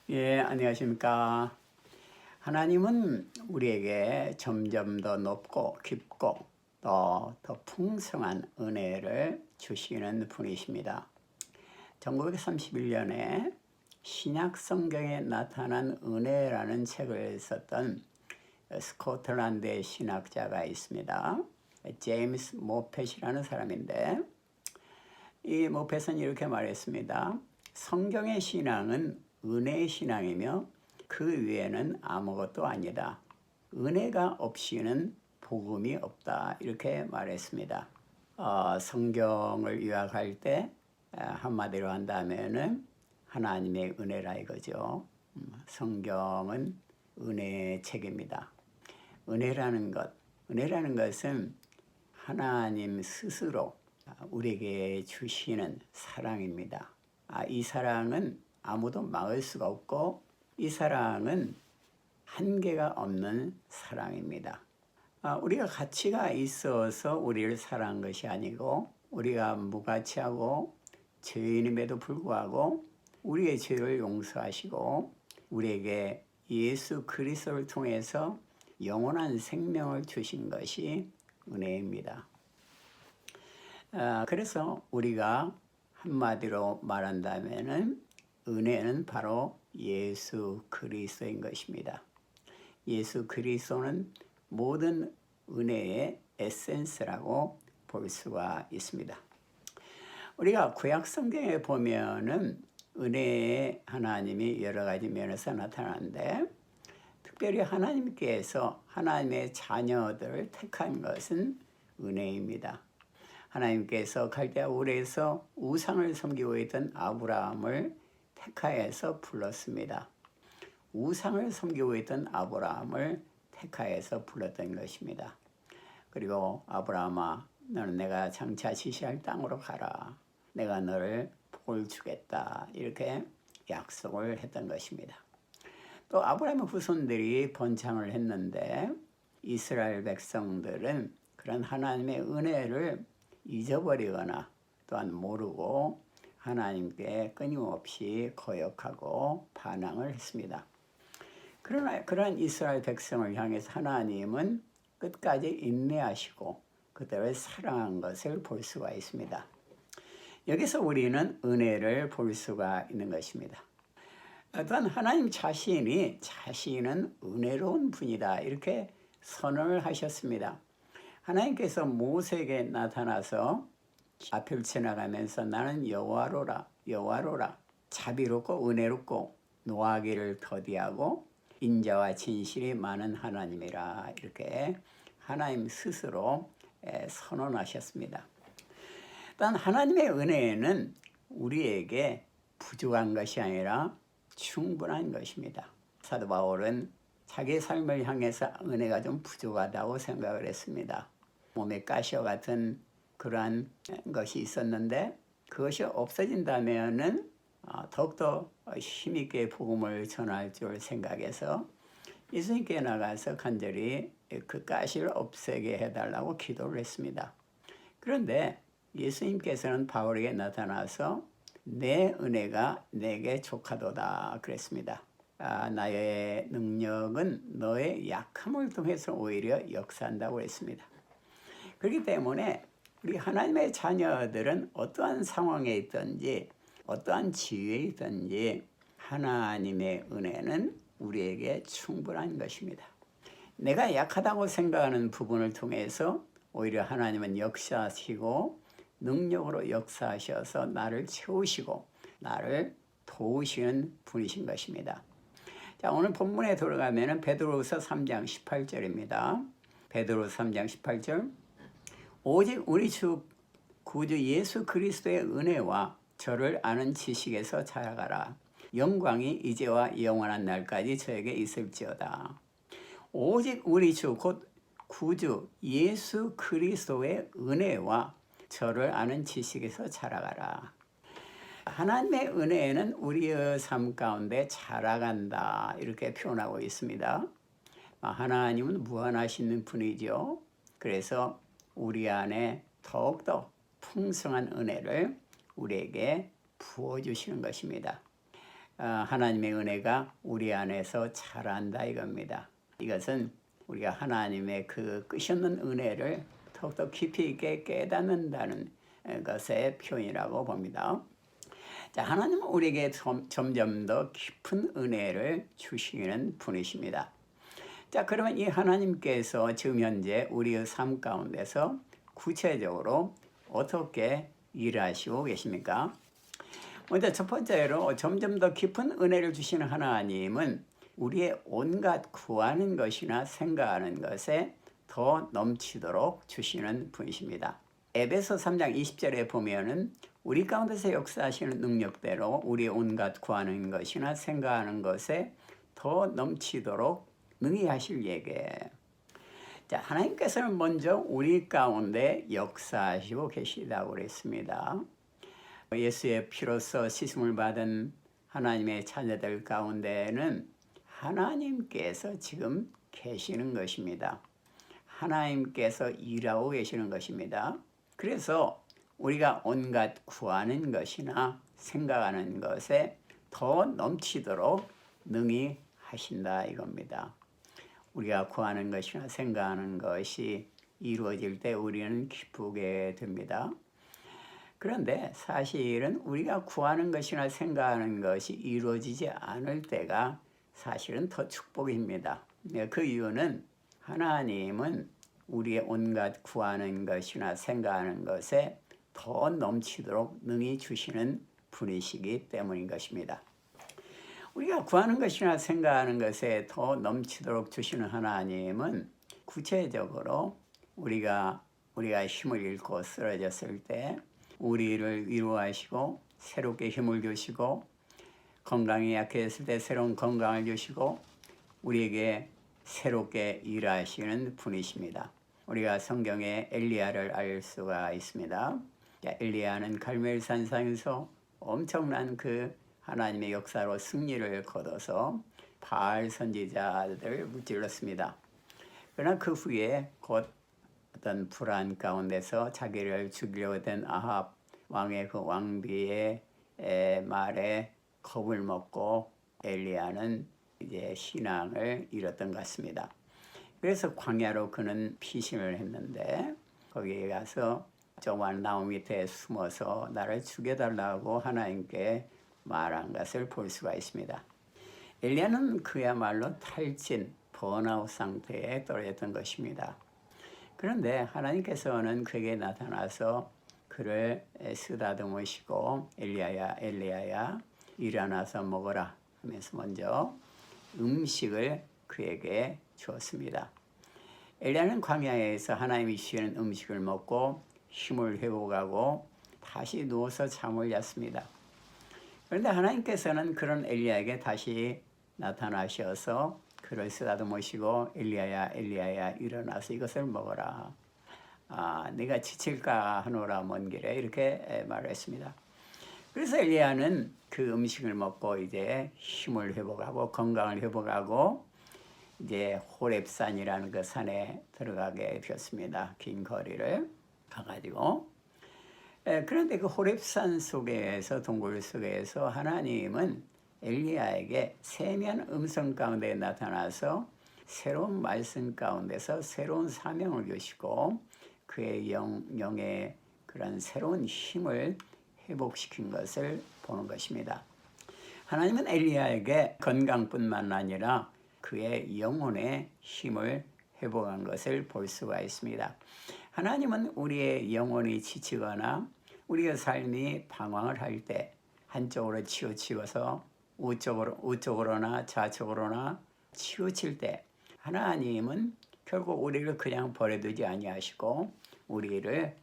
예, 안녕하십니까. 하나님은 우리에게 점점 더 높고 깊고 더 풍성한 은혜를 주시는 분이십니다. 1931년에 신약 성경에 나타난 은혜라는 책을 썼던 스코틀랜드의 신학자가 있습니다. 제임스 모펫이라는 사람인데, 이 모펫은 이렇게 말했습니다. 성경의 신앙은 은혜의 신앙이며 그 위에는 아무것도 아니다. 은혜가 없이는 복음이 없다. 이렇게 말했습니다. 성경을 요약할 때 한마디로 한다면은 하나님의 은혜라 이거죠. 성경은 은혜의 책입니다. 은혜라는 것은 하나님 스스로 우리에게 주시는 사랑입니다. 이 사랑은 아무도 막을 수가 없고 이 사랑은 한계가 없는 사랑입니다. 우리가 가치가 있어서 우리를 사랑한 것이 아니고 우리가 무가치하고 죄인임에도 불구하고 우리의 죄를 용서하시고 우리에게 예수 그리스도를 통해서 영원한 생명을 주신 것이 은혜입니다. 그래서 우리가 한마디로 말한다면은 은혜는 바로 예수 그리스도인 것입니다. 예수 그리스도는 모든 은혜의 에센스라고 볼 수가 있습니다. 우리가 구약 성경에 보면은 은혜의 하나님이 여러 가지 면에서 나타나는데, 특별히 하나님께서 하나님의 자녀들을 택한 것은 은혜입니다. 하나님께서 갈대아 우르에서 우상을 섬기고 있던 아브라함을 택하여서 불렀습니다. 우상을 섬기고 있던 아브라함을 택하여서 불렀던 것입니다. 그리고 아브라함아, 너는 내가 장차 지시할 땅으로 가라. 내가 너를 복을 주겠다. 이렇게 약속을 했던 것입니다. 또 아브라함의 후손들이 번창을 했는데 이스라엘 백성들은 그런 하나님의 은혜를 잊어버리거나 또한 모르고 하나님께 끊임없이 거역하고 반항을 했습니다. 그러나 그러한 이스라엘 백성을 향해서 하나님은 끝까지 인내하시고 그들을 사랑한 것을 볼 수가 있습니다. 여기서 우리는 은혜를 볼 수가 있는 것입니다. 또한 하나님 자신은 은혜로운 분이다 이렇게 선언을 하셨습니다. 하나님께서 모세에게 나타나서 앞을 지나가면서 나는 여호와로라 자비롭고 은혜롭고 노하기를 더디하고 인자와 진실이 많은 하나님이라 이렇게 하나님 스스로 선언하셨습니다. 또한 하나님의 은혜는 우리에게 부족한 것이 아니라 충분한 것입니다. 사도 바울은 자기 삶을 향해서 은혜가 좀 부족하다고 생각을 했습니다. 몸에 가시와 같은 그러한 것이 있었는데 그것이 없어진다면은 더욱더 힘있게 복음을 전할 줄 생각해서 예수님께 나가서 간절히 그 가시를 없애게 해달라고 기도를 했습니다. 그런데 예수님께서는 바울에게 나타나서 내 은혜가 내게 족하도다 그랬습니다. 나의 능력은 너의 약함을 통해서 오히려 역사한다고 했습니다. 그렇기 때문에 우리 하나님의 자녀들은 어떠한 상황에 있든지 어떠한 지위에 있든지 하나님의 은혜는 우리에게 충분한 것입니다. 내가 약하다고 생각하는 부분을 통해서 오히려 하나님은 역사하시고 능력으로 역사하셔서 나를 채우시고 나를 도우시는 분이신 것입니다. 자, 오늘 본문에 들어가면 베드로후서 3장 18절입니다. 베드로후서 3장 18절 오직 우리 주 구주 예수 그리스도의 은혜와 저를 아는 지식에서 자라가라. 영광이 이제와 영원한 날까지 저에게 있을지어다. 오직 우리 주 곧 구주 예수 그리스도의 은혜와 저를 아는 지식에서 자라가라. 하나님의 은혜는 우리의 삶 가운데 자라간다 이렇게 표현하고 있습니다. 하나님은 무한하신 분이죠. 그래서 우리 안에 더욱더 풍성한 은혜를 우리에게 부어주시는 것입니다. 하나님의 은혜가 우리 안에서 자란다 이겁니다. 이것은 우리가 하나님의 그 끝없는 은혜를 더욱더 깊이 있게 깨닫는다는 것의 표현이라고 봅니다. 자, 하나님은 우리에게 점점 더 깊은 은혜를 주시는 분이십니다. 자, 그러면 이 하나님께서 지금 현재 우리의 삶 가운데서 구체적으로 어떻게 일하시고 계십니까? 먼저 첫 번째로 점점 더 깊은 은혜를 주시는 하나님은 우리의 온갖 구하는 것이나 생각하는 것에 더 넘치도록 주시는 분이십니다. 에베소 3장 20절에 보면은 우리 가운데서 역사하시는 능력대로 우리의 온갖 구하는 것이나 생각하는 것에 더 넘치도록 능히 하실 예게. 자, 하나님께서는 먼저 우리 가운데 역사하시고 계시다고 그랬습니다. 예수의 피로써 씻음을 받은 하나님의 자녀들 가운데는 하나님께서 지금 계시는 것입니다. 하나님께서 일하고 계시는 것입니다. 그래서 우리가 온갖 구하는 것이나 생각하는 것에 더 넘치도록 능히 하신다 이겁니다. 우리가 구하는 것이나 생각하는 것이 이루어질 때 우리는 기쁘게 됩니다. 그런데 사실은 우리가 구하는 것이나 생각하는 것이 이루어지지 않을 때가 사실은 더 축복입니다. 그 이유는 하나님은 우리의 온갖 구하는 것이나 생각하는 것에 더 넘치도록 능히 주시는 분이시기 때문인 것입니다. 우리가 구하는 것이나 생각하는 것에 더 넘치도록 주시는 하나님은 구체적으로 우리가 힘을 잃고 쓰러졌을 때 우리를 위로하시고 새롭게 힘을 주시고 건강이 약해졌을 때 새로운 건강을 주시고 우리에게 새롭게 일하시는 분이십니다. 우리가 성경에 엘리야를 알 수가 있습니다. 엘리야는 갈멜산상에서 엄청난 그 하나님의 역사로 승리를 거둬서 바알 선지자들을 무찔렀습니다. 그러나 그 후에 곧 어떤 불안 가운데서 자기를 죽이려고 된 아합 왕의 그 왕비의 말에 겁을 먹고 엘리야는 이제 신앙을 잃었던 것 같습니다. 그래서 광야로 그는 피신을 했는데 거기에 가서 조그만 나무 밑에 숨어서 나를 죽여달라고 하나님께 말한 것을 볼 수가 있습니다. 엘리야는 그야말로 탈진, 번아웃 상태에 떨어졌던 것입니다. 그런데 하나님께서는 그에게 나타나서 그를 쓰다듬으시고 엘리야야 일어나서 먹어라 하면서 먼저 음식을 그에게 주었습니다. 엘리야는 광야에서 하나님이 주시는 음식을 먹고 힘을 회복하고 다시 누워서 잠을 잤습니다. 그런데 하나님께서는 그런 엘리야에게 다시 나타나셔서 그를 쓰다듬으시고 엘리야야 일어나서 이것을 먹어라. 네가 지칠까 하노라 먼 길에 이렇게 말했습니다. 그래서 엘리야는 그 음식을 먹고 이제 힘을 회복하고 건강을 회복하고 이제 호렙산이라는 그 산에 들어가게 되었습니다. 긴 거리를 가가지고. 그런데 그 호렙산 속에서 동굴 속에서 하나님은 엘리야에게 세미한 음성 가운데 나타나서 새로운 말씀 가운데서 새로운 사명을 주시고 그의 영의 그런 새로운 힘을 회복시킨 것을 보는 것입니다. 하나님은 엘리야에게 건강뿐만 아니라 그의 영혼의 힘을 회복한 것을 볼 수가 있습니다. 하나님은 우리의 영혼이 지치거나 우리의 삶이 방황을 할 때 한쪽으로 치우치어서 우쪽으로나 좌측으로나 치우칠 때 하나님은 결국 우리를 그냥 버려두지 아니하시고 우리를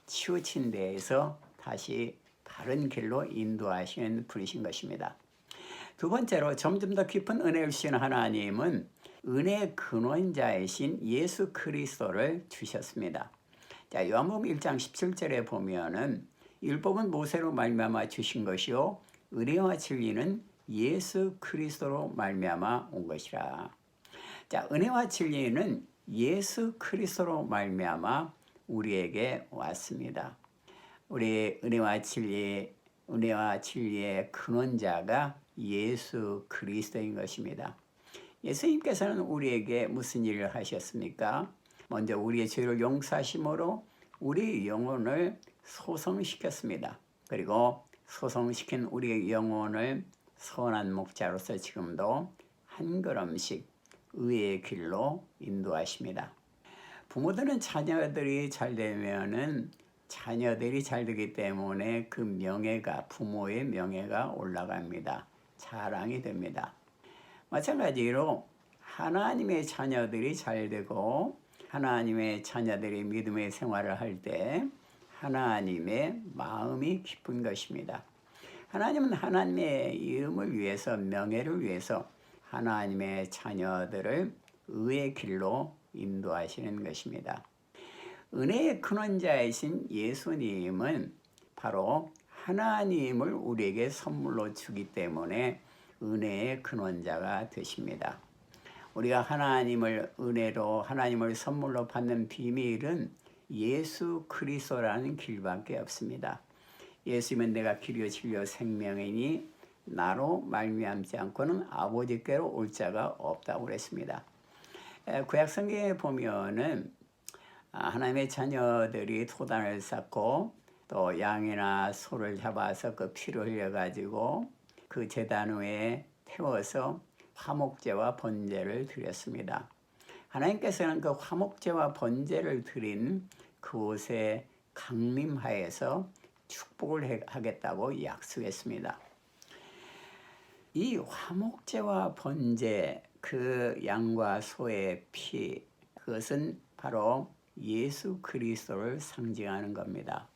치우친 데에서 다시 바른 길로 인도하시는 분이신 것입니다. 두 번째로 점점 더 깊은 은혜를 주시는 하나님은 은혜의 근원자이신 예수 그리스도를 주셨습니다. 자, 요한복음 1장 17절에 보면은 율법은 모세로 말미암아 주신 것이요 은혜와 진리는 예수 그리스도로 말미암아 온 것이라. 자, 은혜와 진리는 예수 그리스도로 말미암아 우리에게 왔습니다. 우리 은혜와 진리의 근원자가 예수 그리스도인 것입니다. 예수님께서는 우리에게 무슨 일을 하셨습니까? 먼저 우리의 죄를 용서하심으로 우리의 영혼을 소성시켰습니다. 그리고 소성시킨 우리의 영혼을 선한 목자로서 지금도 한 걸음씩 의의 길로 인도하십니다. 부모들은 자녀들이 잘 되면은 자녀들이 잘 되기 때문에 그 명예가, 부모의 명예가 올라갑니다. 자랑이 됩니다. 마찬가지로 하나님의 자녀들이 잘 되고 하나님의 자녀들이 믿음의 생활을 할 때 하나님의 마음이 기쁜 것입니다. 하나님은 하나님의 이름을 위해서, 명예를 위해서 하나님의 자녀들을 의의 길로 인도하시는 것입니다. 은혜의 근원자이신 예수님은 바로 하나님을 우리에게 선물로 주기 때문에 은혜의 근원자가 되십니다. 우리가 하나님을 은혜로, 하나님을 선물로 받는 비밀은 예수 그리스도라는 길밖에 없습니다. 예수님은 내가 길이요 진리요 생명이니 나로 말미암지 않고는 아버지께로 올 자가 없다고 그랬습니다. 구약 성경에 보면은 하나님의 자녀들이 토단을 쌓고 또 양이나 소를 잡아서 그 피를 흘려가지고 그 제단 위에 태워서 화목제와 번제를 드렸습니다. 하나님께서는 그 화목제와 번제를 드린 그곳에 강림하여서 축복을 하겠다고 약속했습니다. 이 화목제와 번제, 그 양과 소의 피, 그것은 바로 예수 그리스도를 상징하는 겁니다.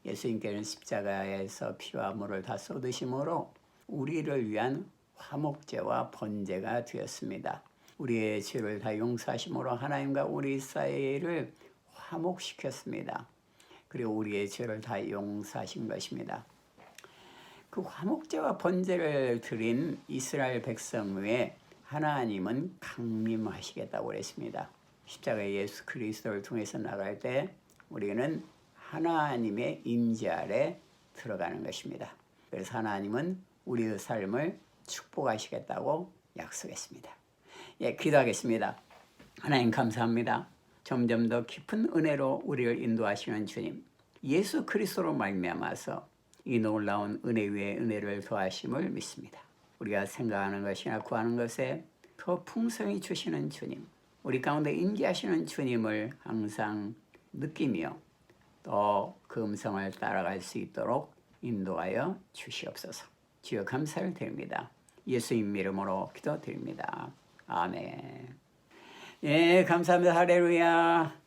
예수님께는 십자가에서 피와 물을 다 쏟으심으로 우리를 위한 화목제와 번제가 되었습니다. 우리의 죄를 다 용서하심으로 하나님과 우리 사이를 화목시켰습니다. 그리고 우리의 죄를 다 용서하신 것입니다. 그 화목제와 번제를 드린 이스라엘 백성 위에 하나님은 강림하시겠다고 그랬습니다. 십자가의 예수 그리스도를 통해서 나갈 때 우리는 하나님의 임재 아래 들어가는 것입니다. 그래서 하나님은 우리의 삶을 축복하시겠다고 약속했습니다. 기도하겠습니다. 하나님 감사합니다. 점점 더 깊은 은혜로 우리를 인도하시는 주님, 예수 그리스도로 말미암아서 이 놀라운 은혜 위에 은혜를 더하심을 믿습니다. 우리가 생각하는 것이나 구하는 것에 더 풍성히 주시는 주님, 우리 가운데 임재하시는 주님을 항상 느끼며 또 그 음성을 따라갈 수 있도록 인도하여 주시옵소서. 주여 감사를 드립니다. 예수님 이름으로 기도드립니다. 아멘. 감사합니다. 할렐루야.